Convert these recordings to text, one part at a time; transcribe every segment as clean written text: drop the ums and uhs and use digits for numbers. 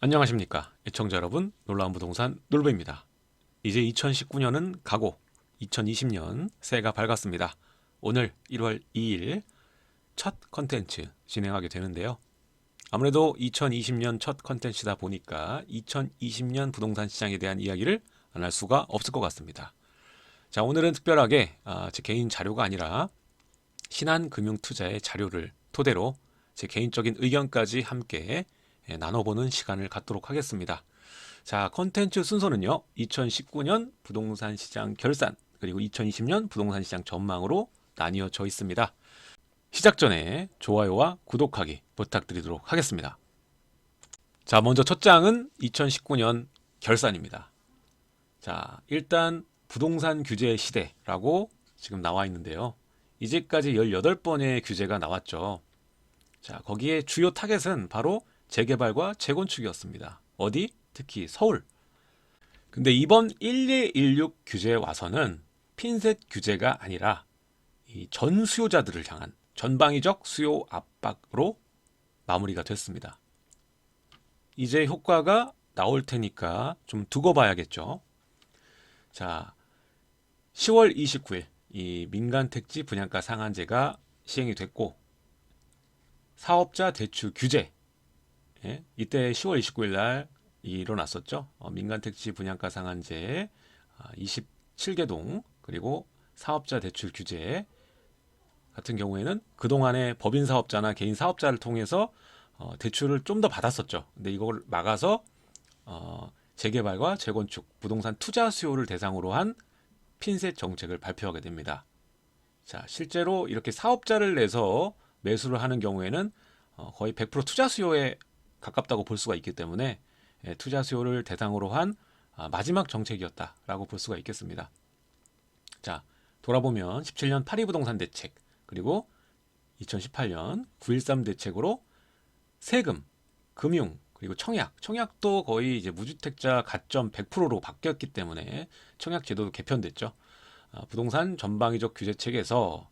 안녕하십니까 애청자 여러분, 놀라운 부동산 놀부입니다. 이제 2019년은 가고 2020년 새해가 밝았습니다. 오늘 1월 2일 첫 컨텐츠 진행하게 되는데요. 아무래도 2020년 첫 컨텐츠다 보니까 2020년 부동산 시장에 대한 이야기를 안 할 수가 없을 것 같습니다. 자, 오늘은 특별하게 제 개인 자료가 아니라 신한금융투자의 자료를 토대로 제 개인적인 의견까지 함께 나눠보는 시간을 갖도록 하겠습니다. 자, 컨텐츠 순서는요, 2019년 부동산 시장 결산, 그리고 2020년 부동산 시장 전망으로 나뉘어져 있습니다. 시작 전에 좋아요와 구독하기 부탁드리도록 하겠습니다. 자, 먼저 첫 장은 2019년 결산입니다. 자, 일단 부동산 규제 시대라고 지금 나와 있는데요. 이제까지 18번의 규제가 나왔죠. 자, 거기에 주요 타겟은 바로 재개발과 재건축이었습니다. 어디? 특히 서울. 근데 이번 1216 규제에 와서는 핀셋 규제가 아니라 이 전 수요자들을 향한 전방위적 수요 압박으로 마무리가 됐습니다. 이제 효과가 나올 테니까 좀 두고 봐야겠죠. 자, 10월 29일 이 민간택지 분양가 상한제가 시행이 됐고, 사업자 대출 규제, 이때 10월 29일 날 일어났었죠. 민간택지 분양가 상한제 27개동 그리고 사업자 대출 규제 같은 경우에는 그동안에 법인 사업자나 개인 사업자를 통해서 대출을 좀 더 받았었죠. 근데 이걸 막아서 재개발과 재건축, 부동산 투자 수요를 대상으로 한 핀셋 정책을 발표하게 됩니다. 자, 실제로 이렇게 사업자를 내서 매수를 하는 경우에는 거의 100% 투자 수요에 가깝다고 볼 수가 있기 때문에 투자 수요를 대상으로 한 마지막 정책이었다라고 볼 수가 있겠습니다. 자, 돌아보면 17년 파리 부동산 대책, 그리고 2018년 9.13 대책으로 세금, 금융, 그리고 청약도 거의 이제 무주택자 가점 100%로 바뀌었기 때문에 청약 제도도 개편됐죠. 부동산 전방위적 규제 체계에서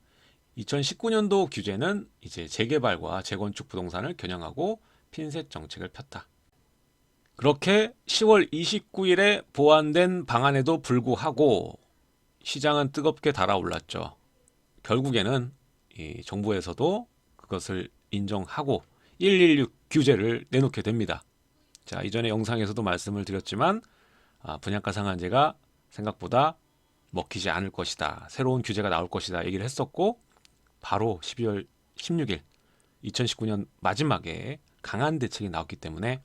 2019년도 규제는 이제 재개발과 재건축 부동산을 겨냥하고 핀셋 정책을 폈다. 그렇게 10월 29일에 보완된 방안에도 불구하고 시장은 뜨겁게 달아올랐죠. 결국에는 이 정부에서도 그것을 인정하고 116 규제를 내놓게 됩니다. 자, 이전에 영상에서도 말씀을 드렸지만 분양가 상한제가 생각보다 먹히지 않을 것이다, 새로운 규제가 나올 것이다 얘기를 했었고, 바로 12월 16일 2019년 마지막에 강한 대책이 나왔기 때문에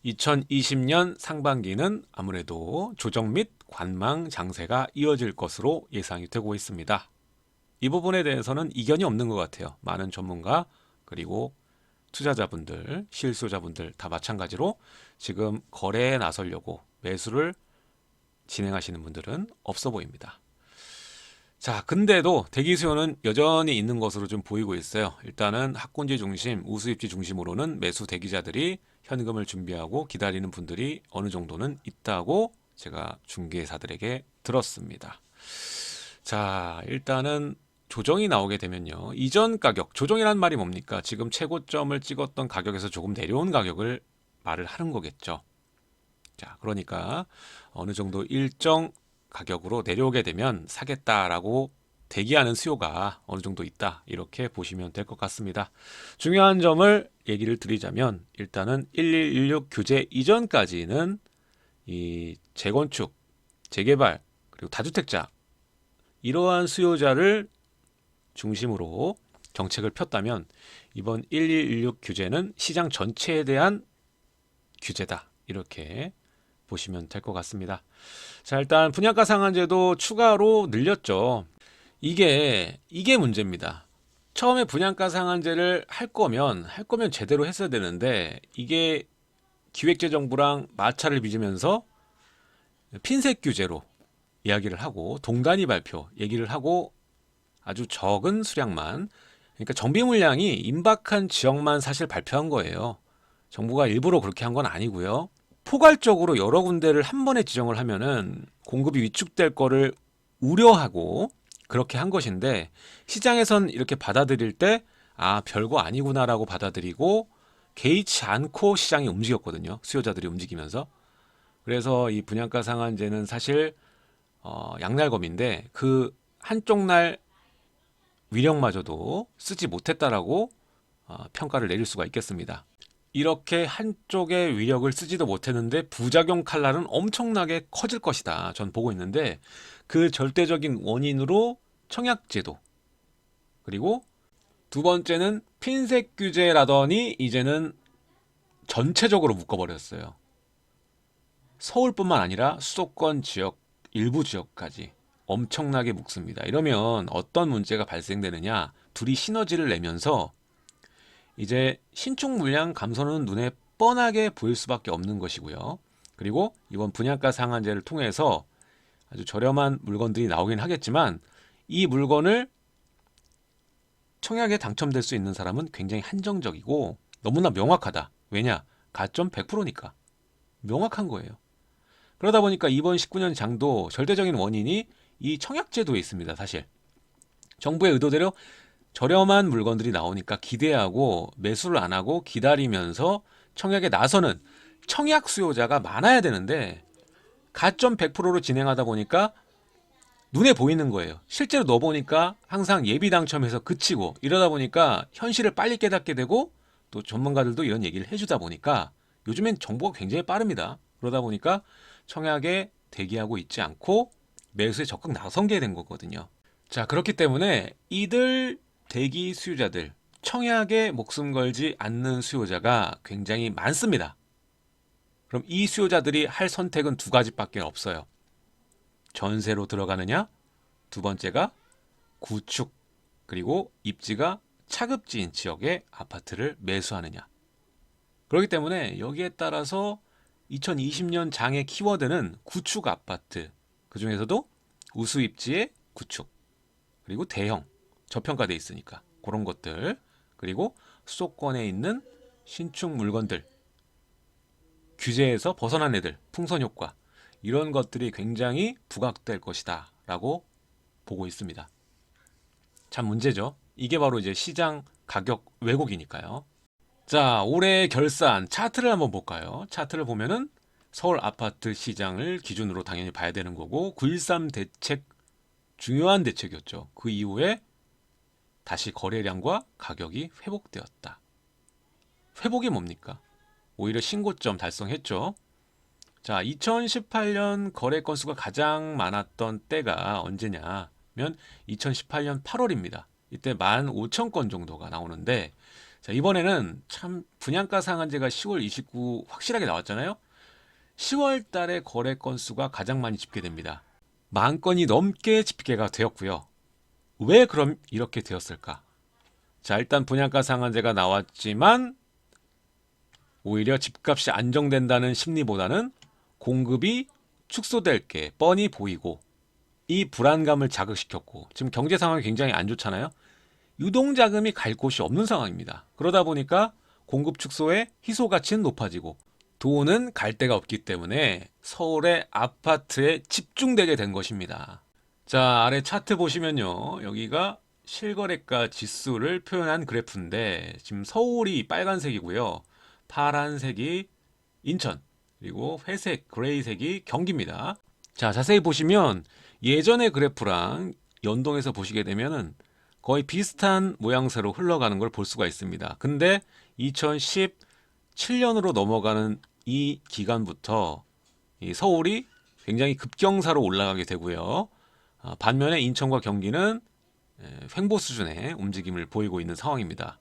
2020년 상반기는 아무래도 조정 및 관망 장세가 이어질 것으로 예상이 되고 있습니다. 이 부분에 대해서는 이견이 없는 것 같아요. 많은 전문가 그리고 투자자분들, 실수요자분들 다 마찬가지로 지금 거래에 나서려고 매수를 진행하시는 분들은 없어 보입니다. 자, 근데도 대기 수요는 여전히 있는 것으로 좀 보이고 있어요. 일단은 학군지 중심, 우수입지 중심으로는 매수 대기자들이 현금을 준비하고 기다리는 분들이 어느 정도는 있다고 제가 중개사들에게 들었습니다. 자, 일단은 조정이 나오게 되면요, 이전 가격, 조정이란 말이 뭡니까? 지금 최고점을 찍었던 가격에서 조금 내려온 가격을 말을 하는 거겠죠. 자, 그러니까 어느 정도 일정 가격으로 내려오게 되면 사겠다라고 대기하는 수요가 어느 정도 있다, 이렇게 보시면 될 것 같습니다. 중요한 점을 얘기를 드리자면, 일단은 1116 규제 이전까지는 이 재건축, 재개발, 그리고 다주택자, 이러한 수요자를 중심으로 정책을 폈다면, 이번 1116 규제는 시장 전체에 대한 규제다, 이렇게 보시면 될 것 같습니다. 자, 일단 분양가 상한제도 추가로 늘렸죠. 이게 문제입니다. 처음에 분양가 상한제를 할 거면 제대로 했어야 되는데, 이게 기획재정부랑 마찰을 빚으면서 핀셋 규제로 이야기를 하고 동단위 발표 얘기를 하고 아주 적은 수량만, 그러니까 정비 물량이 임박한 지역만 사실 발표한 거예요. 정부가 일부러 그렇게 한 건 아니고요. 포괄적으로 여러 군데를 한 번에 지정을 하면은 공급이 위축될 거를 우려하고 그렇게 한 것인데, 시장에선 이렇게 받아들일 때 별거 아니구나라고 받아들이고 개의치 않고 시장이 움직였거든요. 수요자들이 움직이면서. 그래서 이 분양가 상한제는 사실 양날검인데 그 한쪽 날 위력마저도 쓰지 못했다라고 평가를 내릴 수가 있겠습니다. 이렇게 한쪽의 위력을 쓰지도 못했는데 부작용 칼날은 엄청나게 커질 것이다. 전 보고 있는데 그 절대적인 원인으로 청약제도, 그리고 두 번째는 핀셋 규제라더니 이제는 전체적으로 묶어버렸어요. 서울뿐만 아니라 수도권 지역, 일부 지역까지 엄청나게 묶습니다. 이러면 어떤 문제가 발생되느냐? 둘이 시너지를 내면서 이제 신축 물량 감소는 눈에 뻔하게 보일 수밖에 없는 것이고요. 그리고 이번 분양가 상한제를 통해서 아주 저렴한 물건들이 나오긴 하겠지만 이 물건을 청약에 당첨될 수 있는 사람은 굉장히 한정적이고 너무나 명확하다. 왜냐? 가점 100%니까. 명확한 거예요. 그러다 보니까 이번 19년 장도 절대적인 원인이 이 청약제도에 있습니다. 사실 정부의 의도대로 저렴한 물건들이 나오니까 기대하고 매수를 안 하고 기다리면서 청약에 나서는 청약 수요자가 많아야 되는데 가점 100%로 진행하다 보니까 눈에 보이는 거예요. 실제로 넣어보니까 항상 예비 당첨에서 그치고 이러다 보니까 현실을 빨리 깨닫게 되고 또 전문가들도 이런 얘기를 해주다 보니까 요즘엔 정보가 굉장히 빠릅니다. 그러다 보니까 청약에 대기하고 있지 않고 매수에 적극 나선 게 된 거거든요. 자, 그렇기 때문에 이들 대기 수요자들, 청약에 목숨 걸지 않는 수요자가 굉장히 많습니다. 그럼 이 수요자들이 할 선택은 두 가지밖에 없어요. 전세로 들어가느냐, 두 번째가 구축, 그리고 입지가 차급지인 지역의 아파트를 매수하느냐. 그렇기 때문에 여기에 따라서 2020년 장의 키워드는 구축 아파트, 그 중에서도 우수 입지의 구축, 그리고 대형, 저평가돼 있으니까 그런 것들, 그리고 수도권에 있는 신축 물건들, 규제에서 벗어난 애들, 풍선 효과, 이런 것들이 굉장히 부각될 것이다 라고 보고 있습니다. 참 문제죠. 이게 바로 이제 시장 가격 왜곡이니까요. 자, 올해 결산 차트를 한번 볼까요? 차트를 보면은 서울 아파트 시장을 기준으로 당연히 봐야 되는 거고 9.13 대책 중요한 대책이었죠. 그 이후에 다시 거래량과 가격이 회복되었다. 회복이 뭡니까? 오히려 신고점 달성했죠. 자, 2018년 거래 건수가 가장 많았던 때가 언제냐면 2018년 8월입니다. 이때 15,000건 정도가 나오는데, 자, 이번에는 참 분양가 상한제가 10월 29 확실하게 나왔잖아요. 10월 달에 거래 건수가 가장 많이 집계됩니다. 10,000건이 넘게 집계가 되었고요. 왜 그럼 이렇게 되었을까? 자, 일단 분양가 상한제가 나왔지만 오히려 집값이 안정된다는 심리보다는 공급이 축소될 게 뻔히 보이고 이 불안감을 자극시켰고, 지금 경제 상황이 굉장히 안 좋잖아요. 유동자금이 갈 곳이 없는 상황입니다. 그러다 보니까 공급 축소에 희소 가치는 높아지고 돈은 갈 데가 없기 때문에 서울의 아파트에 집중되게 된 것입니다. 자, 아래 차트 보시면요. 여기가 실거래가 지수를 표현한 그래프인데 지금 서울이 빨간색이고요. 파란색이 인천, 그리고 회색, 그레이색이 경기입니다. 자, 자세히 보시면 예전의 그래프랑 연동해서 보시게 되면은 거의 비슷한 모양새로 흘러가는 걸 볼 수가 있습니다. 근데 2017년으로 넘어가는 이 기간부터 이 서울이 굉장히 급경사로 올라가게 되고요. 반면에 인천과 경기는 횡보 수준의 움직임을 보이고 있는 상황입니다.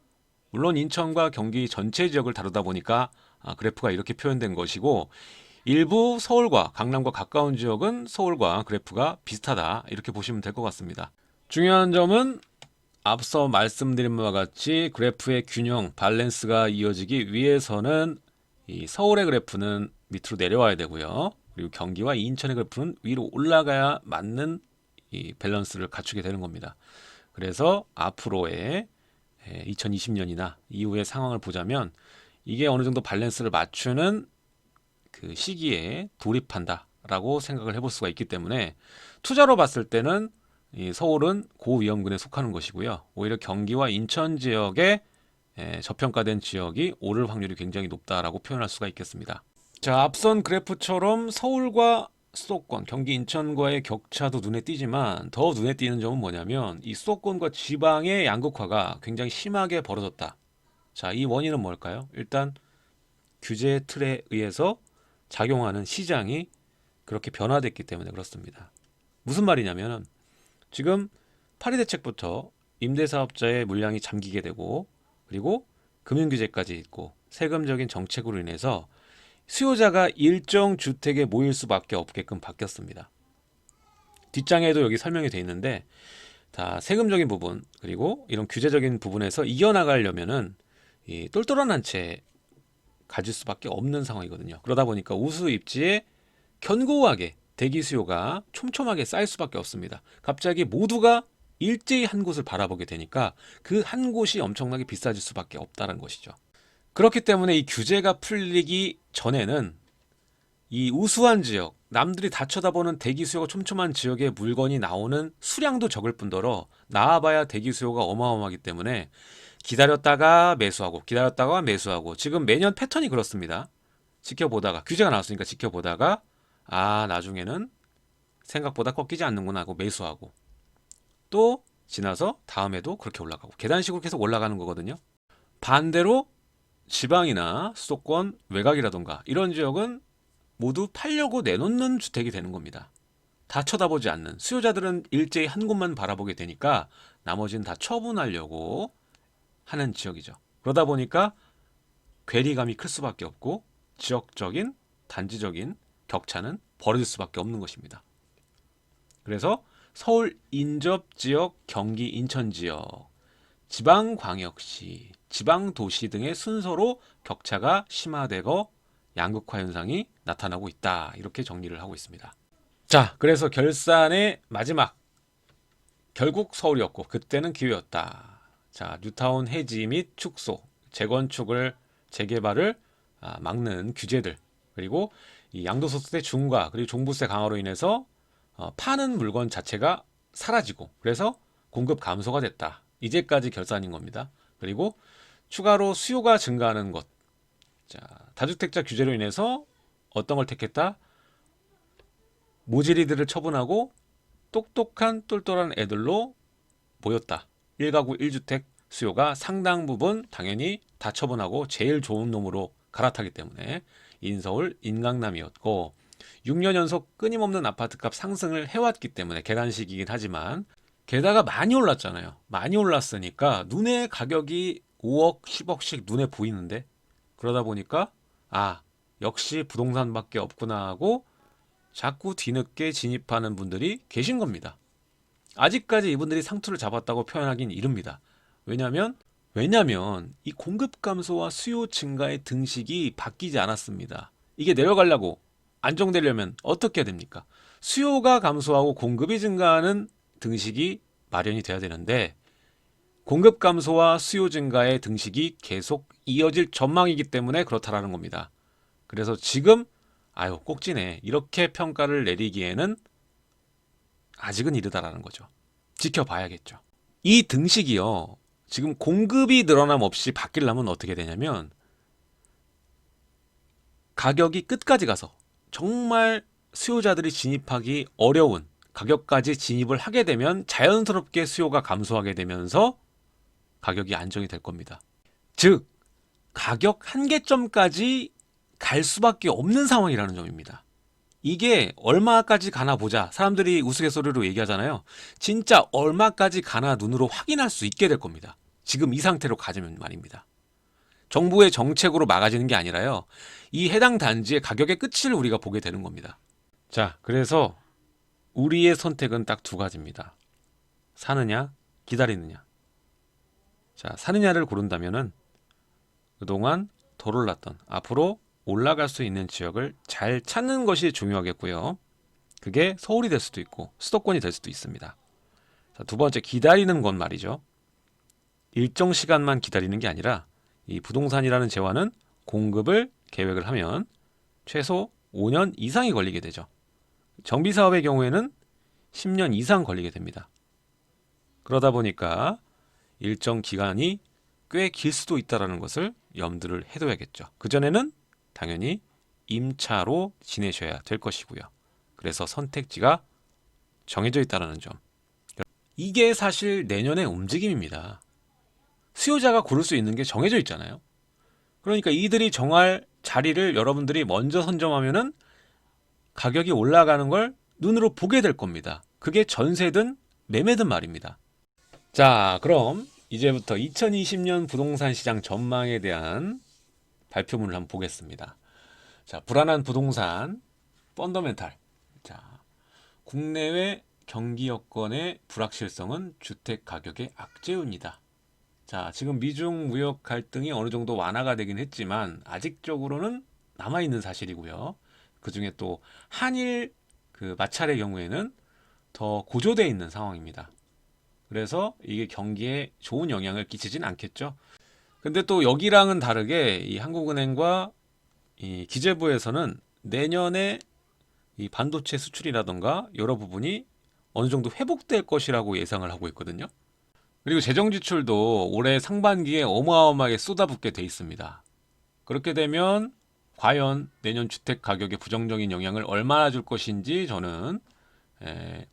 물론 인천과 경기 전체 지역을 다루다 보니까 그래프가 이렇게 표현된 것이고, 일부 서울과 강남과 가까운 지역은 서울과 그래프가 비슷하다, 이렇게 보시면 될 것 같습니다. 중요한 점은 앞서 말씀드린 바와 같이 그래프의 균형, 밸런스가 이어지기 위해서는 이 서울의 그래프는 밑으로 내려와야 되고요. 그리고 경기와 인천의 그래프는 위로 올라가야 맞는 이 밸런스를 갖추게 되는 겁니다. 그래서 앞으로의 2020년이나 이후의 상황을 보자면 이게 어느 정도 밸런스를 맞추는 그 시기에 돌입한다라고 생각을 해볼 수가 있기 때문에 투자로 봤을 때는 이 서울은 고위험군에 속하는 것이고요. 오히려 경기와 인천 지역의 저평가된 지역이 오를 확률이 굉장히 높다라고 표현할 수가 있겠습니다. 자, 앞선 그래프처럼 서울과 수도권, 경기 인천과의 격차도 눈에 띄지만 더 눈에 띄는 점은 뭐냐면 이 수도권과 지방의 양극화가 굉장히 심하게 벌어졌다. 자, 이 원인은 뭘까요? 일단 규제 틀에 의해서 작용하는 시장이 그렇게 변화됐기 때문에 그렇습니다. 무슨 말이냐면 지금 파리 대책부터 임대사업자의 물량이 잠기게 되고 그리고 금융규제까지 있고 세금적인 정책으로 인해서 수요자가 일정 주택에 모일 수밖에 없게끔 바뀌었습니다. 뒷장에도 여기 설명이 되어 있는데 다 세금적인 부분 그리고 이런 규제적인 부분에서 이겨나가려면은 이 똘똘한 한 채 가질 수밖에 없는 상황이거든요. 그러다 보니까 우수 입지에 견고하게 대기 수요가 촘촘하게 쌓일 수밖에 없습니다. 갑자기 모두가 일제히 한 곳을 바라보게 되니까 그 한 곳이 엄청나게 비싸질 수밖에 없다는 것이죠. 그렇기 때문에 이 규제가 풀리기 전에는 이 우수한 지역, 남들이 다 쳐다보는 대기 수요가 촘촘한 지역에 물건이 나오는 수량도 적을 뿐더러 나와봐야 대기 수요가 어마어마하기 때문에 기다렸다가 매수하고 기다렸다가 매수하고 지금 매년 패턴이 그렇습니다. 지켜보다가 규제가 나왔으니까 지켜보다가 나중에는 생각보다 꺾이지 않는구나 하고 매수하고 또 지나서 다음에도 그렇게 올라가고 계단식으로 계속 올라가는 거거든요. 반대로 지방이나 수도권 외곽이라던가 이런 지역은 모두 팔려고 내놓는 주택이 되는 겁니다. 다 쳐다보지 않는 수요자들은 일제히 한 곳만 바라보게 되니까 나머지는 다 처분하려고 하는 지역이죠. 그러다 보니까 괴리감이 클 수밖에 없고 지역적인 단지적인 격차는 벌어질 수밖에 없는 것입니다. 그래서 서울 인접 지역, 경기 인천 지역, 지방광역시, 지방도시 등의 순서로 격차가 심화되고 양극화 현상이 나타나고 있다. 이렇게 정리를 하고 있습니다. 자, 그래서 결산의 마지막 결국 서울이었고 그때는 기회였다. 자, 뉴타운 해지 및 축소, 재건축을 재개발을 막는 규제들 그리고 이 양도소득세 중과 그리고 종부세 강화로 인해서 파는 물건 자체가 사라지고 그래서 공급 감소가 됐다. 이제까지 결산인 겁니다. 그리고 추가로 수요가 증가하는 것. 자, 다주택자 규제로 인해서 어떤 걸 택했다? 모질이들을 처분하고 똑똑한 똘똘한 애들로 모였다. 1가구 1주택 수요가 상당 부분 당연히 다 처분하고 제일 좋은 놈으로 갈아타기 때문에 인서울, 인강남이었고 6년 연속 끊임없는 아파트값 상승을 해왔기 때문에 계단식이긴 하지만 게다가 많이 올랐잖아요. 많이 올랐으니까 눈에 가격이 5억, 10억씩 눈에 보이는데 그러다 보니까 역시 부동산밖에 없구나 하고 자꾸 뒤늦게 진입하는 분들이 계신 겁니다. 아직까지 이분들이 상투를 잡았다고 표현하기는 이릅니다. 왜냐하면 이 공급 감소와 수요 증가의 등식이 바뀌지 않았습니다. 이게 내려가려고 안정되려면 어떻게 해야 됩니까? 수요가 감소하고 공급이 증가하는 등식이 마련이 돼야 되는데 공급 감소와 수요 증가의 등식이 계속 이어질 전망이기 때문에 그렇다라는 겁니다. 그래서 지금 꼭지네 이렇게 평가를 내리기에는 아직은 이르다라는 거죠. 지켜봐야겠죠. 이 등식이요. 지금 공급이 늘어남 없이 바뀌려면 어떻게 되냐면 가격이 끝까지 가서 정말 수요자들이 진입하기 어려운 가격까지 진입을 하게 되면 자연스럽게 수요가 감소하게 되면서 가격이 안정이 될 겁니다. 즉 가격 한계점까지 갈 수밖에 없는 상황이라는 점입니다. 이게 얼마까지 가나 보자. 사람들이 우스갯소리로 얘기하잖아요. 진짜 얼마까지 가나 눈으로 확인할 수 있게 될 겁니다. 지금 이 상태로 가지면 말입니다. 정부의 정책으로 막아지는 게 아니라요. 이 해당 단지의 가격의 끝을 우리가 보게 되는 겁니다. 자, 그래서 우리의 선택은 딱 두 가지입니다. 사느냐, 기다리느냐. 자, 사느냐를 고른다면은 그동안 덜 올랐던 앞으로 올라갈 수 있는 지역을 잘 찾는 것이 중요하겠고요. 그게 서울이 될 수도 있고 수도권이 될 수도 있습니다. 자, 두 번째 기다리는 건 말이죠. 일정 시간만 기다리는 게 아니라 이 부동산이라는 재화는 공급을 계획을 하면 최소 5년 이상이 걸리게 되죠. 정비사업의 경우에는 10년 이상 걸리게 됩니다. 그러다 보니까 일정 기간이 꽤 길 수도 있다는 것을 염두를 해둬야겠죠. 그전에는 당연히 임차로 지내셔야 될 것이고요. 그래서 선택지가 정해져 있다는 점. 이게 사실 내년의 움직임입니다. 수요자가 고를 수 있는 게 정해져 있잖아요. 그러니까 이들이 정할 자리를 여러분들이 먼저 선점하면은 가격이 올라가는 걸 눈으로 보게 될 겁니다. 그게 전세든 매매든 말입니다. 자, 그럼 이제부터 2020년 부동산 시장 전망에 대한 발표문을 한번 보겠습니다. 자, 불안한 부동산 펀더멘탈. 자, 국내외 경기 여건의 불확실성은 주택 가격의 악재입니다. 자, 지금 미중 무역 갈등이 어느 정도 완화가 되긴 했지만 아직적으로는 남아있는 사실이고요. 그 중에 또 한일 그 마찰의 경우에는 더 고조되어 있는 상황입니다. 그래서 이게 경기에 좋은 영향을 끼치진 않겠죠. 근데 또 여기랑은 다르게 이 한국은행과 이 기재부에서는 내년에 이 반도체 수출이라던가 여러 부분이 어느 정도 회복될 것이라고 예상을 하고 있거든요. 그리고 재정 지출도 올해 상반기에 어마어마하게 쏟아붓게 돼 있습니다. 그렇게 되면 과연 내년 주택 가격에 부정적인 영향을 얼마나 줄 것인지 저는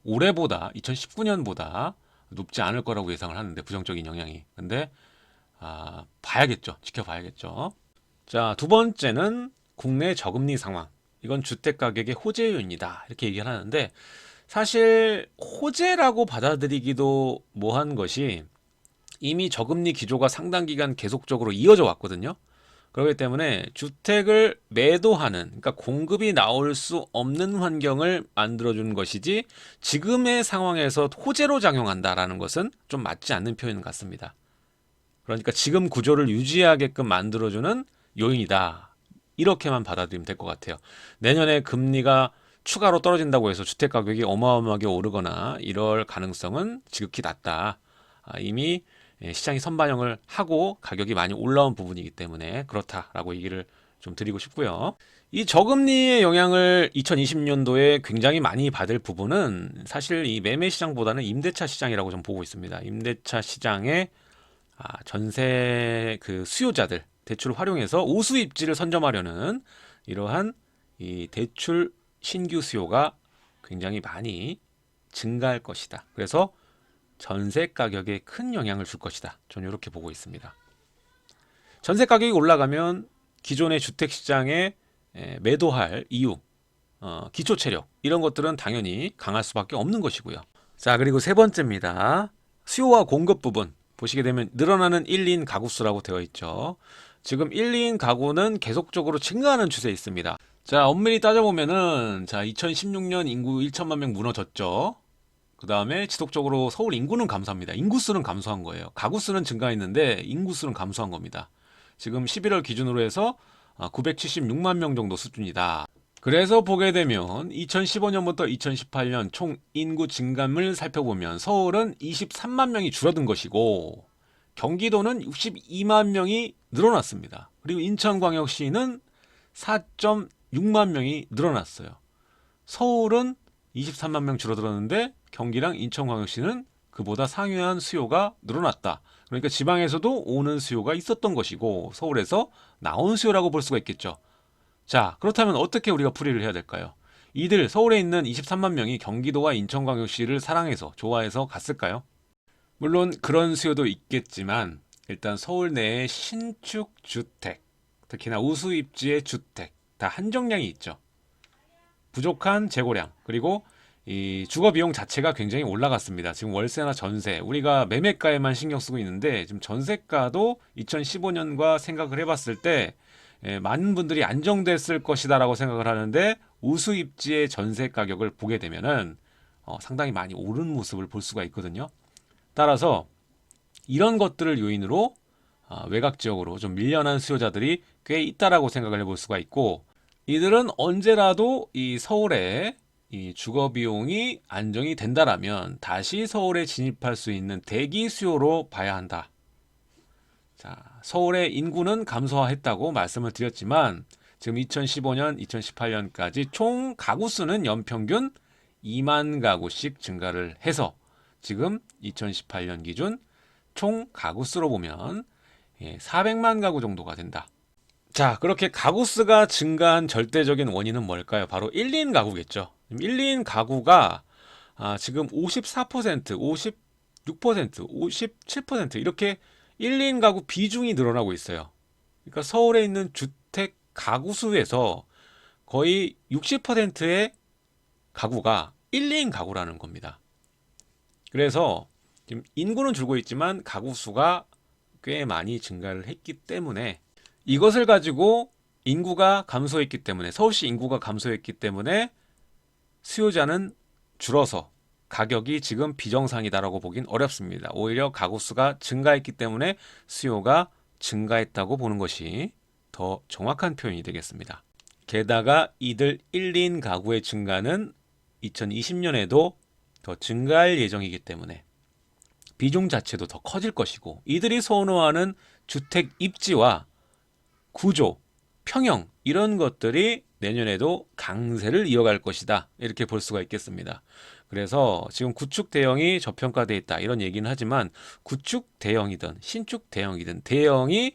올해보다 2019년보다 높지 않을 거라고 예상을 하는데, 부정적인 영향이. 근데 봐야겠죠. 지켜봐야겠죠. 자, 두 번째는 국내 저금리 상황. 이건 주택 가격의 호재 요인이다, 이렇게 얘기를 하는데, 사실 호재라고 받아들이기도 뭐한 것이 이미 저금리 기조가 상당 기간 계속적으로 이어져 왔거든요. 그렇기 때문에 주택을 매도하는, 그러니까 공급이 나올 수 없는 환경을 만들어주는 것이지 지금의 상황에서 호재로 작용한다라는 것은 좀 맞지 않는 표현 같습니다. 그러니까 지금 구조를 유지하게끔 만들어주는 요인이다, 이렇게만 받아들이면 될 것 같아요. 내년에 금리가 추가로 떨어진다고 해서 주택 가격이 어마어마하게 오르거나 이럴 가능성은 지극히 낮다. 이미 시장이 선반영을 하고 가격이 많이 올라온 부분이기 때문에 그렇다라고 얘기를 좀 드리고 싶고요. 이 저금리의 영향을 2020년도에 굉장히 많이 받을 부분은 사실 이 매매 시장보다는 임대차 시장이라고 좀 보고 있습니다. 임대차 시장의 전세 그 수요자들, 대출을 활용해서 우수 입지를 선점하려는 이러한 이 대출 신규 수요가 굉장히 많이 증가할 것이다. 그래서 전세 가격에 큰 영향을 줄 것이다. 저는 이렇게 보고 있습니다. 전세 가격이 올라가면 기존의 주택 시장에 매도할 이유, 기초 체력, 이런 것들은 당연히 강할 수밖에 없는 것이고요. 자, 그리고 세 번째입니다. 수요와 공급 부분 보시게 되면 늘어나는 1인 가구 수라고 되어 있죠. 지금 1인 가구는 계속적으로 증가하는 추세에 있습니다. 자, 엄밀히 따져보면은, 자, 2016년 인구 1천만 명 무너졌죠. 그 다음에 지속적으로 서울 인구는 감소합니다. 인구수는 감소한 거예요. 가구수는 증가했는데 인구수는 감소한 겁니다. 지금 11월 기준으로 해서 976만 명 정도 수준이다. 그래서 보게 되면 2015년부터 2018년 총 인구 증감을 살펴보면 서울은 23만 명이 줄어든 것이고 경기도는 62만 명이 늘어났습니다. 그리고 인천광역시는 4.6만 명이 늘어났어요. 서울은 23만 명 줄어들었는데 경기랑 인천광역시는 그보다 상회한 수요가 늘어났다. 그러니까 지방에서도 오는 수요가 있었던 것이고 서울에서 나온 수요라고 볼 수가 있겠죠. 자, 그렇다면 어떻게 우리가 풀이를 해야 될까요? 이들 서울에 있는 23만 명이 경기도와 인천광역시를 사랑해서 좋아해서 갔을까요? 물론 그런 수요도 있겠지만 일단 서울 내의 신축 주택, 특히나 우수 입지의 주택 다 한정량이 있죠. 부족한 재고량, 그리고 이 주거 비용 자체가 굉장히 올라갔습니다. 지금 월세나 전세, 우리가 매매가에만 신경 쓰고 있는데 지금 전세가도 2015년과 생각을 해봤을 때 많은 분들이 안정됐을 것이다라고 생각을 하는데 우수 입지의 전세 가격을 보게 되면은 상당히 많이 오른 모습을 볼 수가 있거든요. 따라서 이런 것들을 요인으로 외곽 지역으로 좀 밀려난 수요자들이 꽤 있다라고 생각을 해볼 수가 있고, 이들은 언제라도 이 서울에 이 주거 비용이 안정이 된다라면 다시 서울에 진입할 수 있는 대기 수요로 봐야 한다. 자, 서울의 인구는 감소했다고 말씀을 드렸지만 지금 2015년, 2018년까지 총 가구 수는 연평균 2만 가구씩 증가를 해서 지금 2018년 기준 총 가구 수로 보면 400만 가구 정도가 된다. 자, 그렇게 가구 수가 증가한 절대적인 원인은 뭘까요? 바로 1인 가구겠죠. 1인 가구가 지금 54%, 56%, 57% 이렇게 1인 가구 비중이 늘어나고 있어요. 그러니까 서울에 있는 주택 가구 수에서 거의 60%의 가구가 1인 가구라는 겁니다. 그래서 지금 인구는 줄고 있지만 가구 수가 꽤 많이 증가를 했기 때문에 이것을 가지고 인구가 감소했기 때문에 서울시 인구가 감소했기 때문에 수요자는 줄어서 가격이 지금 비정상이다라고 보긴 어렵습니다. 오히려 가구 수가 증가했기 때문에 수요가 증가했다고 보는 것이 더 정확한 표현이 되겠습니다. 게다가 이들 1인 가구의 증가는 2020년에도 더 증가할 예정이기 때문에 비중 자체도 더 커질 것이고 이들이 선호하는 주택 입지와 구조, 평형 이런 것들이 내년에도 강세를 이어갈 것이다. 이렇게 볼 수가 있겠습니다. 그래서 지금 구축 대형이 저평가되어 있다. 이런 얘기는 하지만 구축 대형이든 신축 대형이든 대형이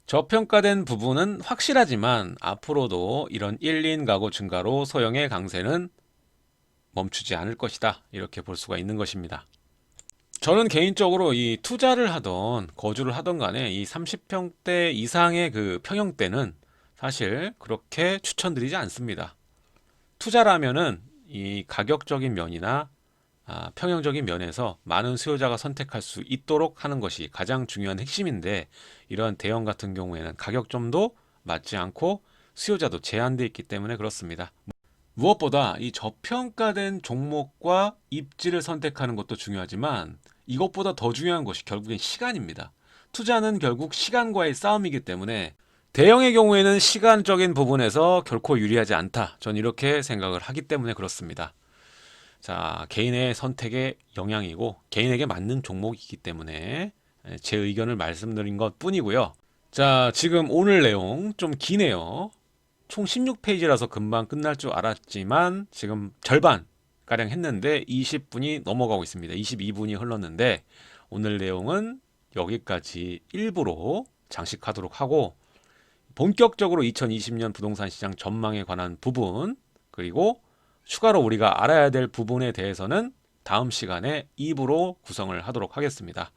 저평가된 부분은 확실하지만 앞으로도 이런 1인 가구 증가로 소형의 강세는 멈추지 않을 것이다. 이렇게 볼 수가 있는 것입니다. 저는 개인적으로 이 투자를 하던 거주를 하던 간에 이 30평대 이상의 그 평형대는 사실 그렇게 추천드리지 않습니다. 투자라면은 이 가격적인 면이나 평형적인 면에서 많은 수요자가 선택할 수 있도록 하는 것이 가장 중요한 핵심인데 이런 대형 같은 경우에는 가격점도 맞지 않고 수요자도 제한되어 있기 때문에 그렇습니다. 무엇보다 이 저평가된 종목과 입지를 선택하는 것도 중요하지만 이것보다 더 중요한 것이 결국엔 시간입니다. 투자는 결국 시간과의 싸움이기 때문에 대형의 경우에는 시간적인 부분에서 결코 유리하지 않다. 전 이렇게 생각을 하기 때문에 그렇습니다. 자, 개인의 선택의 영향이고 개인에게 맞는 종목이기 때문에 제 의견을 말씀드린 것 뿐이고요. 자, 지금 오늘 내용 좀 기네요. 총 16페이지라서 금방 끝날 줄 알았지만 지금 절반 가량 했는데 20분이 넘어가고 있습니다. 22분이 흘렀는데 오늘 내용은 여기까지 일부로 장식하도록 하고 본격적으로 2020년 부동산 시장 전망에 관한 부분 그리고 추가로 우리가 알아야 될 부분에 대해서는 다음 시간에 2부로 구성을 하도록 하겠습니다.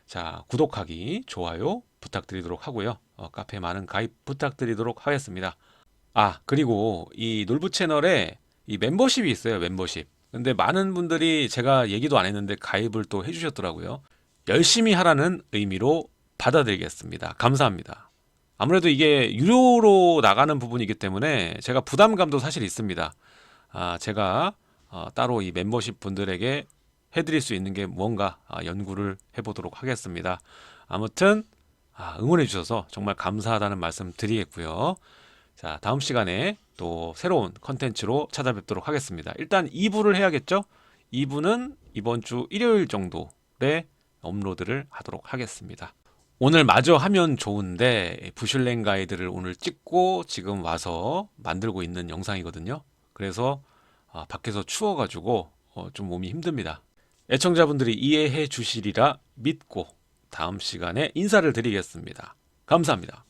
자, 구독하기, 좋아요 부탁드리도록 하고요. 카페 많은 가입 부탁드리도록 하겠습니다. 그리고 이 놀부 채널에 이 멤버십이 있어요. 멤버십. 근데 많은 분들이 제가 얘기도 안 했는데 가입을 또 해주셨더라고요. 열심히 하라는 의미로 받아들이겠습니다. 감사합니다. 아무래도 이게 유료로 나가는 부분이기 때문에 제가 부담감도 사실 있습니다. 제가 따로 이 멤버십 분들에게 해드릴 수 있는 게 뭔가 연구를 해보도록 하겠습니다. 아무튼 응원해 주셔서 정말 감사하다는 말씀 드리겠고요. 자, 다음 시간에 또 새로운 컨텐츠로 찾아뵙도록 하겠습니다. 일단 2부를 해야겠죠? 2부는 이번 주 일요일 정도에 업로드를 하도록 하겠습니다. 오늘 마저 하면 좋은데 부슐랭 가이드를 오늘 찍고 지금 와서 만들고 있는 영상이거든요. 그래서 밖에서 추워가지고 좀 몸이 힘듭니다. 애청자분들이 이해해 주시리라 믿고 다음 시간에 인사를 드리겠습니다. 감사합니다.